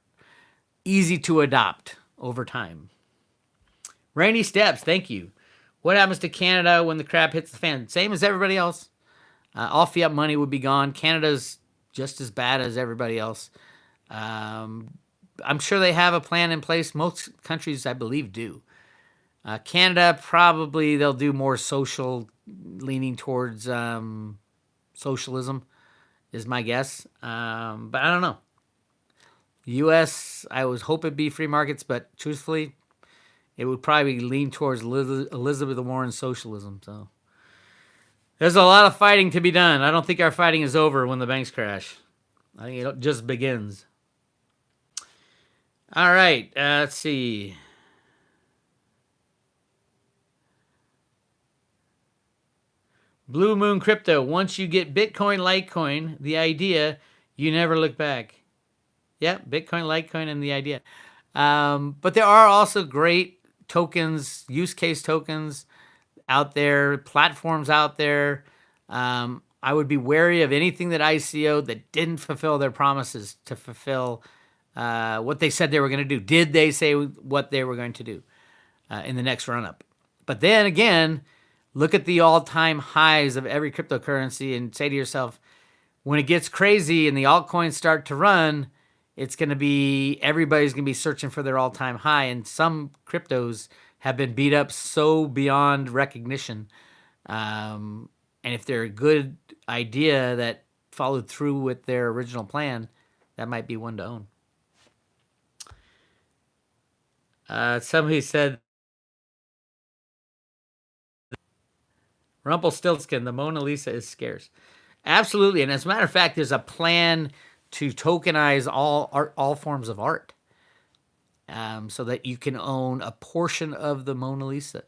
easy to adopt over time. Rainy Steps, thank you. What happens to Canada when the crap hits the fan? Same as everybody else. All fiat money would be gone. Canada's just as bad as everybody else. I'm sure they have a plan in place. Most countries, I believe, do. Canada, probably they'll do more social, leaning towards socialism, is my guess. But I don't know. U.S., I was hoping it'd be free markets, but truthfully, it would probably lean towards Elizabeth Warren socialism. So there's a lot of fighting to be done. I don't think our fighting is over when the banks crash. I think it just begins. All right, let's see. Blue Moon Crypto. Once you get Bitcoin, Litecoin, the idea, you never look back. Yep, Bitcoin, Litecoin, and the idea. But there are also great tokens, use case tokens out there, platforms out there. I would be wary of anything that ICO that didn't fulfill their promises to fulfill what they said they were going to do. Did they say what they were going to do in the next run-up? But then again, look at the all-time highs of every cryptocurrency and say to yourself, when it gets crazy and the altcoins start to run, it's going to be, everybody's going to be searching for their all-time high. And some cryptos have been beat up so beyond recognition. And if they're a good idea that followed through with their original plan, that might be one to own. Somebody said, Rumpelstiltskin, the Mona Lisa is scarce. Absolutely. And as a matter of fact, there's a plan to tokenize all forms of art, so that you can own a portion of the Mona Lisa,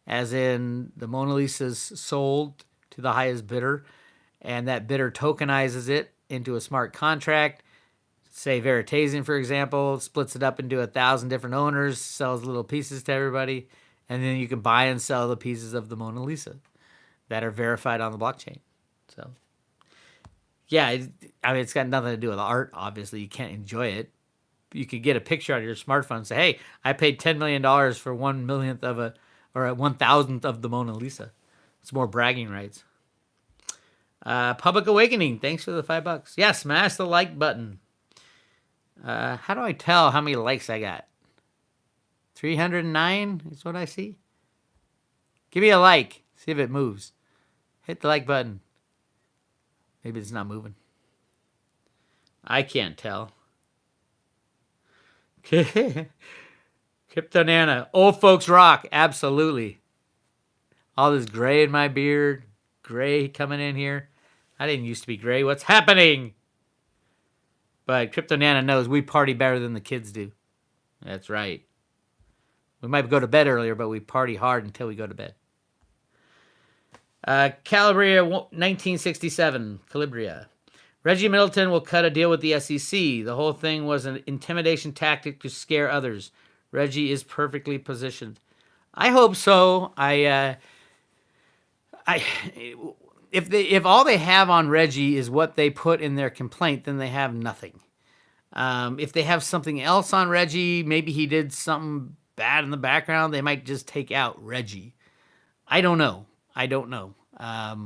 as in the Mona Lisa's sold to the highest bidder, and that bidder tokenizes it into a smart contract. Say Veritasium, for example, splits it up into 1,000 different owners, sells little pieces to everybody, and then you can buy and sell the pieces of the Mona Lisa that are verified on the blockchain. So, yeah, I mean, it's got nothing to do with art. Obviously, you can't enjoy it. You could get a picture on your smartphone and say, "Hey, I paid $10 million for 1/1,000th of a 1,000th of the Mona Lisa." It's more bragging rights. Public Awakening, thanks for the $5. Yeah, smash the like button. How do I tell how many likes I got? 309 is what I see. Give me a like. See if it moves. Hit the like button. Maybe it's not moving. I can't tell. Crypto Nana. Old folks rock. Absolutely. All this gray in my beard. Gray coming in here. I didn't used to be gray. What's happening? But Crypto Nana knows we party better than the kids do. That's right. We might go to bed earlier, but we party hard until we go to bed. Calabria 1967. Calabria. Reggie Middleton will cut a deal with the SEC. The whole thing was an intimidation tactic to scare others. Reggie is perfectly positioned. I hope so. If all they have on Reggie is what they put in their complaint, then they have nothing. If they have something else on Reggie, maybe he did something bad in the background, they might just take out Reggie. I don't know. But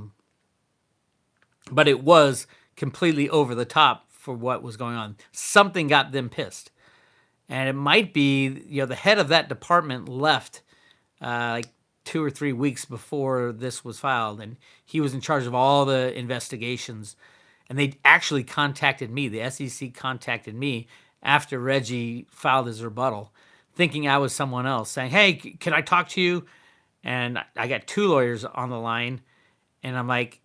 it was completely over the top for what was going on. Something got them pissed. And it might be, the head of that department left like 2 or 3 weeks before this was filed, and he was in charge of all the investigations. And they actually contacted me. The SEC contacted me after Reggie filed his rebuttal, thinking I was someone else, saying, "Hey, can I talk to you?" And I got 2 lawyers on the line, and I'm like,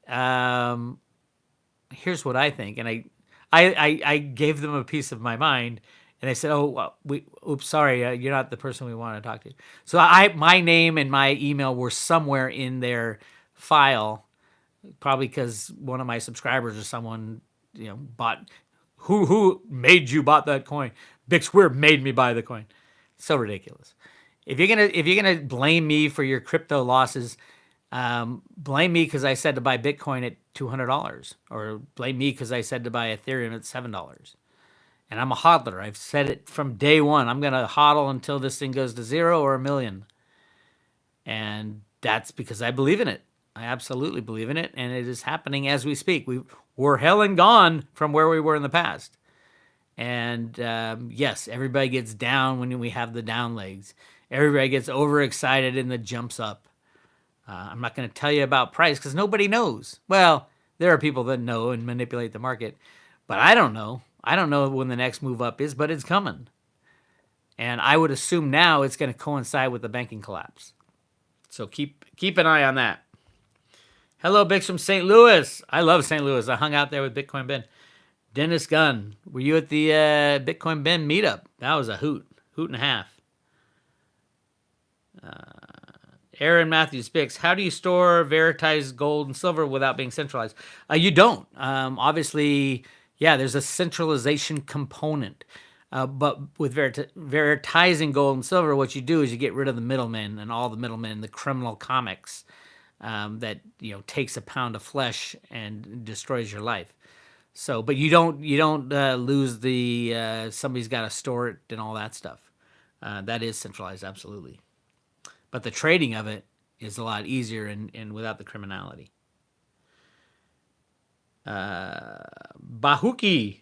"Here's what I think." And I gave them a piece of my mind, and they said, "Oh, well, oops, sorry, you're not the person we want to talk to." So my name and my email were somewhere in their file, probably because one of my subscribers or someone, bought. Who made you bought that coin? Big Square made me buy the coin. So ridiculous. If you're gonna blame me for your crypto losses, blame me because I said to buy Bitcoin at $200, or blame me because I said to buy Ethereum at $7. And I'm a hodler. I've said it from day one. I'm gonna hodl until this thing goes to 0 or 1,000,000, and that's because I believe in it. I absolutely believe in it, and it is happening as we speak. We're hell and gone from where we were in the past. And yes, everybody gets down when we have the down legs. Everybody gets overexcited and the jumps up. I'm not going to tell you about price because nobody knows. Well, there are people that know and manipulate the market, but I don't know. I don't know when the next move up is, but it's coming. And I would assume now it's going to coincide with the banking collapse. So keep an eye on that. Hello, Bix from St. Louis. I love St. Louis. I hung out there with Bitcoin Ben. Dennis Gunn, were you at the Bitcoin Ben meetup? That was a hoot and a half. Aaron Matthews Bix, how do you store veritized gold and silver without being centralized? You don't. Obviously, yeah, there's a centralization component. But with veritizing gold and silver, what you do is you get rid of the middlemen and all the middlemen, the criminal comics that takes a pound of flesh and destroys your life. So, but you don't lose the somebody's got to store it and all that stuff. That is centralized, absolutely. But the trading of it is a lot easier and without the criminality. Bahuki.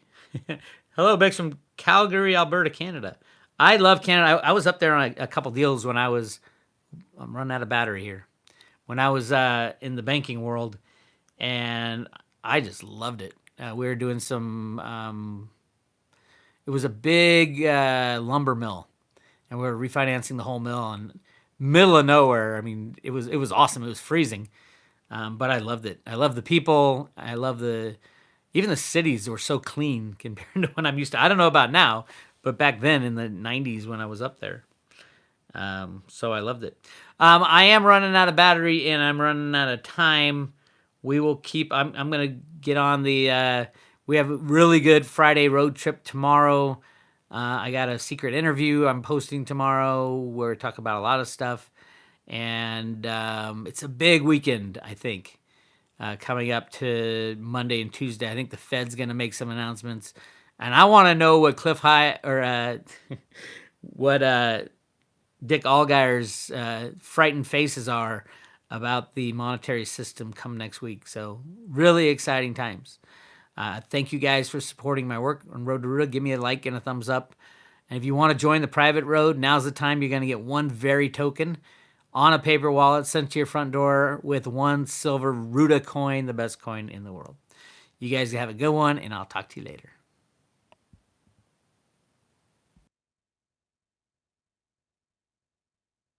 Hello, Bex from Calgary, Alberta, Canada. I love Canada. I was up there on a couple deals when I'm running out of battery here. When I was in the banking world, and I just loved it. We were doing some, it was a big lumber mill, and we were refinancing the whole mill, and middle of nowhere. I mean, it was awesome. It was freezing, but I loved it. I love the people. I love even the cities were so clean compared to when I'm used to. I don't know about now, but back then in the 90s when I was up there. So I loved it. I am running out of battery and I'm running out of time. We will keep, I'm going to get on we have a really good Friday road trip tomorrow. I got a secret interview I'm posting tomorrow where we talk about a lot of stuff. And it's a big weekend, I think, coming up to Monday and Tuesday. I think the Fed's going to make some announcements. And I want to know what what Dick Allgire's frightened faces are about the monetary system come next week. So really exciting times. Thank you guys for supporting my work on Road to Ruta. Give me a like and a thumbs up. And if you want to join the private road, now's the time. You're going to get one very token on a paper wallet sent to your front door with one silver Ruta coin, the best coin in the world. You guys have a good one, and I'll talk to you later.